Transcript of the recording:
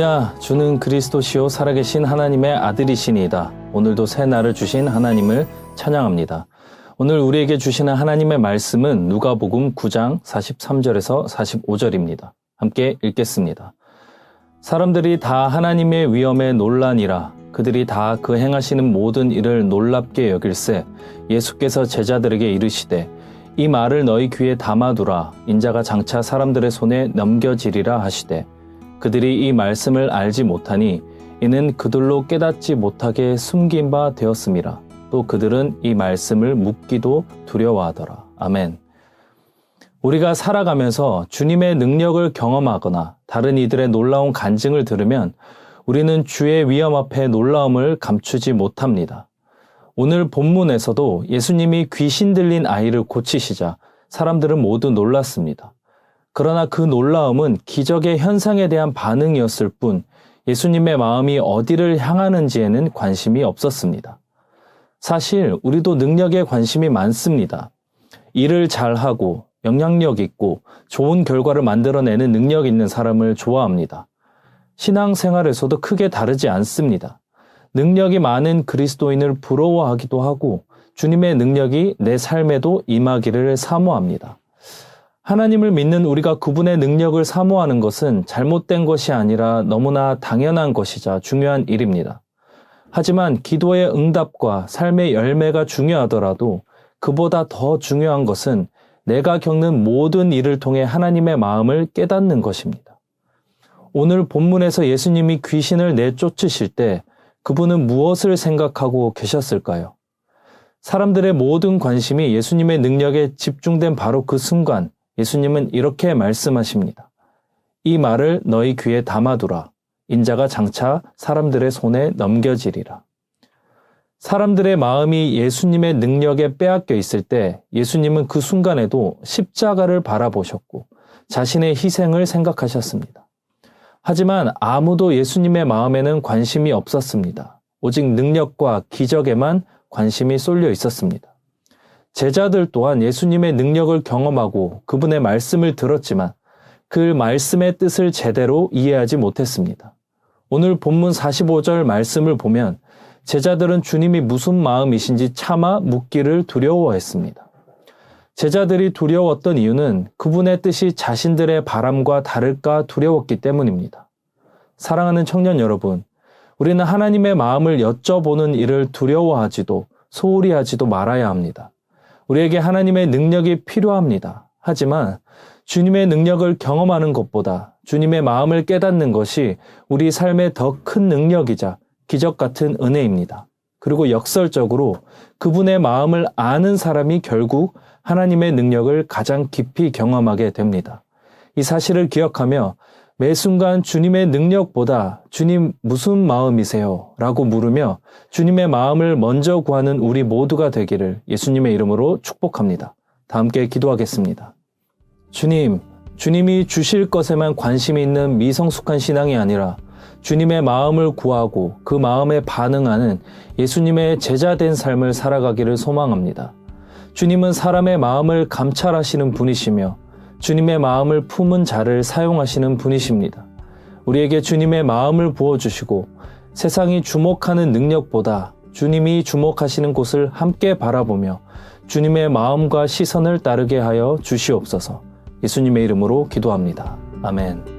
할렐루야, 주는 그리스도시요 살아계신 하나님의 아들이시니이다. 오늘도 새 날을 주신 하나님을 찬양합니다. 오늘 우리에게 주시는 하나님의 말씀은 누가복음 9장 43절에서 45절입니다. 함께 읽겠습니다. 사람들이 다 하나님의 위엄에 놀라니라. 그들이 다 그 행하시는 모든 일을 놀랍게 여길세 예수께서 제자들에게 이르시되 이 말을 너희 귀에 담아두라. 인자가 장차 사람들의 손에 넘겨지리라 하시되 그들이 이 말씀을 알지 못하니 이는 그들로 깨닫지 못하게 숨긴 바 되었음이라. 또 그들은 이 말씀을 묻기도 두려워하더라. 아멘. 우리가 살아가면서 주님의 능력을 경험하거나 다른 이들의 놀라운 간증을 들으면 우리는 주의 위엄 앞에 놀라움을 감추지 못합니다. 오늘 본문에서도 예수님이 귀신 들린 아이를 고치시자 사람들은 모두 놀랐습니다. 그러나 그 놀라움은 기적의 현상에 대한 반응이었을 뿐 예수님의 마음이 어디를 향하는지에는 관심이 없었습니다. 사실 우리도 능력에 관심이 많습니다. 일을 잘하고 영향력 있고 좋은 결과를 만들어내는 능력 있는 사람을 좋아합니다. 신앙생활에서도 크게 다르지 않습니다. 능력이 많은 그리스도인을 부러워하기도 하고 주님의 능력이 내 삶에도 임하기를 사모합니다. 하나님을 믿는 우리가 그분의 능력을 사모하는 것은 잘못된 것이 아니라 너무나 당연한 것이자 중요한 일입니다. 하지만 기도의 응답과 삶의 열매가 중요하더라도 그보다 더 중요한 것은 내가 겪는 모든 일을 통해 하나님의 마음을 깨닫는 것입니다. 오늘 본문에서 예수님이 귀신을 내쫓으실 때 그분은 무엇을 생각하고 계셨을까요? 사람들의 모든 관심이 예수님의 능력에 집중된 바로 그 순간 예수님은 이렇게 말씀하십니다. 이 말을 너희 귀에 담아두라. 인자가 장차 사람들의 손에 넘겨지리라. 사람들의 마음이 예수님의 능력에 빼앗겨 있을 때 예수님은 그 순간에도 십자가를 바라보셨고 자신의 희생을 생각하셨습니다. 하지만 아무도 예수님의 마음에는 관심이 없었습니다. 오직 능력과 기적에만 관심이 쏠려 있었습니다. 제자들 또한 예수님의 능력을 경험하고 그분의 말씀을 들었지만 그 말씀의 뜻을 제대로 이해하지 못했습니다. 오늘 본문 45절 말씀을 보면 제자들은 주님이 무슨 마음이신지 차마 묻기를 두려워했습니다. 제자들이 두려웠던 이유는 그분의 뜻이 자신들의 바람과 다를까 두려웠기 때문입니다. 사랑하는 청년 여러분, 우리는 하나님의 마음을 여쭤보는 일을 두려워하지도 소홀히 하지도 말아야 합니다. 우리에게 하나님의 능력이 필요합니다. 하지만 주님의 능력을 경험하는 것보다 주님의 마음을 깨닫는 것이 우리 삶의 더 큰 능력이자 기적 같은 은혜입니다. 그리고 역설적으로 그분의 마음을 아는 사람이 결국 하나님의 능력을 가장 깊이 경험하게 됩니다. 이 사실을 기억하며 매 순간 주님의 능력보다 주님 무슨 마음이세요? 라고 물으며 주님의 마음을 먼저 구하는 우리 모두가 되기를 예수님의 이름으로 축복합니다. 다 함께 기도하겠습니다. 주님, 주님이 주실 것에만 관심이 있는 미성숙한 신앙이 아니라 주님의 마음을 구하고 그 마음에 반응하는 예수님의 제자된 삶을 살아가기를 소망합니다. 주님은 사람의 마음을 감찰하시는 분이시며 주님의 마음을 품은 자를 사용하시는 분이십니다. 우리에게 주님의 마음을 부어주시고 세상이 주목하는 능력보다 주님이 주목하시는 곳을 함께 바라보며 주님의 마음과 시선을 따르게 하여 주시옵소서. 예수님의 이름으로 기도합니다. 아멘.